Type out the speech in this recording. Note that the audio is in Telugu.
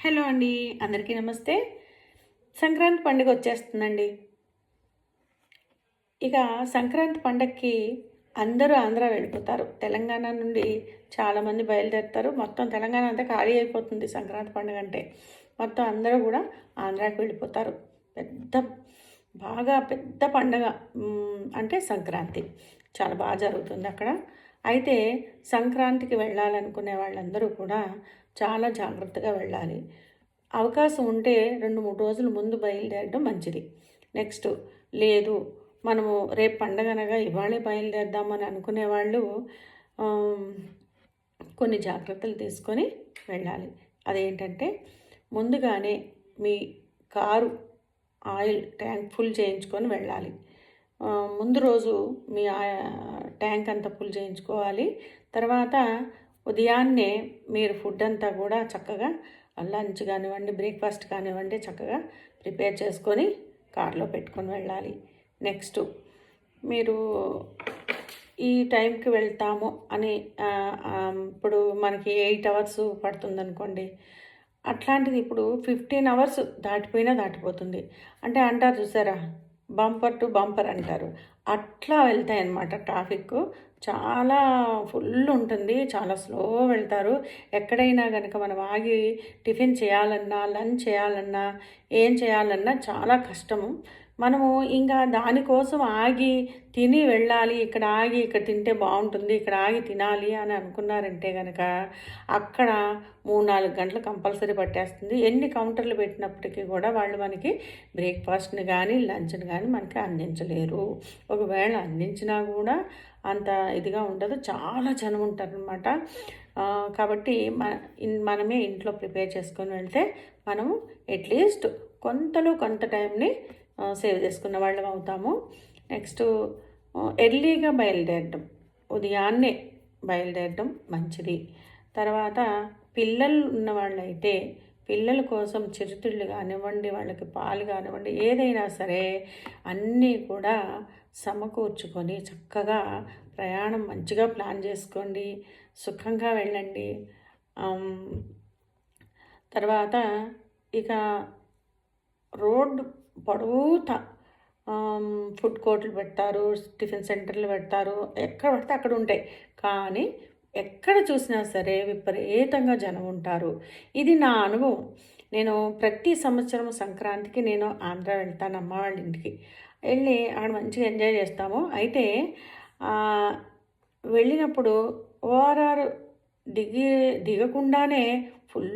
హలో అండి, అందరికీ నమస్తే. సంక్రాంతి పండుగ వచ్చేస్తుందండి. ఇక సంక్రాంతి పండగకి అందరూ ఆంధ్ర వెళ్ళిపోతారు. తెలంగాణ నుండి చాలామంది బయలుదేరుతారు. మొత్తం తెలంగాణ అంతా ఖాళీ అయిపోతుంది సంక్రాంతి పండుగ అంటే. మొత్తం అందరూ కూడా ఆంధ్రాకి వెళ్ళిపోతారు. పెద్ద బాగా పెద్ద పండగ అంటే సంక్రాంతి. చాలా బాగా జరుగుతుంది అక్కడ. అయితే సంక్రాంతికి వెళ్ళాలనుకునే వాళ్ళందరూ కూడా చాలా జాగ్రత్తగా వెళ్ళాలి. అవకాశం ఉంటే 2-3 రోజుల ముందు బయలుదేరడం మంచిది. నెక్స్ట్ లేదు మనము రేపు పండగనగా ఇవాళే బయలుదేరదామని అనుకునే వాళ్ళు కొన్ని జాగ్రత్తలు తీసుకొని వెళ్ళాలి. అదేంటంటే ముందుగానే మీ కారు ఆయిల్ ట్యాంక్ ఫుల్ చేయించుకొని వెళ్ళాలి. ముందు రోజు మీ ట్యాంక్ అంతా ఫుల్ చేయించుకోవాలి. తర్వాత ఉదయాన్నే మీరు ఫుడ్ అంతా కూడా చక్కగా లంచ్ కానివ్వండి, బ్రేక్ఫాస్ట్ కానివ్వండి చక్కగా ప్రిపేర్ చేసుకొని కార్లో పెట్టుకొని వెళ్ళాలి. నెక్స్ట్ మీరు ఈ టైంకి వెళ్తాము అని ఇప్పుడు మనకి 8 అవర్స్ పడుతుందనుకోండి, అట్లాంటిది ఇప్పుడు 15 అవర్స్ దాటిపోయినా దాటిపోతుంది. అంటే అంటారు చూసారా, బంపర్ టు బంపర్ అంటారు. అట్లా వెళ్తాయి అన్నమాట. ట్రాఫిక్ చాలా ఫుల్ ఉంటుంది. చాలా స్లో వెళ్తారు. ఎక్కడైనా కనుక మనం ఆగి టిఫిన్ చేయాలన్నా, లంచ్ చేయాలన్నా, ఏం చేయాలన్నా చాలా కష్టము. మనము ఇంకా దానికోసం ఆగి తిని వెళ్ళాలి, ఇక్కడ ఆగి ఇక్కడ తింటే బాగుంటుంది, ఇక్కడ ఆగి తినాలి అని అనుకున్నారంటే కనుక అక్కడ 3-4 గంటలు కంపల్సరీ పట్టేస్తుంది. ఎన్ని కౌంటర్లు పెట్టినప్పటికీ కూడా వాళ్ళు మనకి బ్రేక్ఫాస్ట్ని కానీ లంచ్ని కానీ మనకి అందించలేరు. ఒకవేళ అందించినా కూడా అంత ఇదిగా ఉండదు. చాలా జనం ఉంటారనమాట. కాబట్టి మనమే ఇంట్లో ప్రిపేర్ చేసుకొని వెళ్తే మనము అట్లీస్ట్ కొంత టైంని సేవ్ చేసుకున్న వాళ్ళం అవుతాము. నెక్స్ట్ ఎర్లీగా బయలుదేరడం, ఉదయాన్నే బయలుదేరడం మంచిది. తర్వాత పిల్లలు ఉన్న వాళ్ళైతే పిల్లల కోసం చిరుతిళ్ళు కానివ్వండి, వాళ్ళకి పాలు కానివ్వండి, ఏదైనా సరే అన్నీ కూడా సమకూర్చుకొని చక్కగా ప్రయాణం మంచిగా ప్లాన్ చేసుకోండి. సుఖంగా వెళ్ళండి. తర్వాత ఇక రోడ్డు పొడవుతా ఫుడ్ కోర్టులు పెడతారు, టిఫిన్ సెంటర్లు పెడతారు, ఎక్కడ పడితే అక్కడ ఉంటాయి. కానీ ఎక్కడ చూసినా సరే విపరీతంగా జనం ఉంటారు. ఇది నా అనుభవం. నేను ప్రతి సంవత్సరం సంక్రాంతికి నేను ఆంధ్ర వెళ్తాను అమ్మ వాళ్ళ ఇంటికి. వెళ్ళి అక్కడ మంచిగా ఎంజాయ్ చేస్తాము. అయితే వెళ్ళినప్పుడు ఓఆర్ఆర్ దిగకుండానే ఫుల్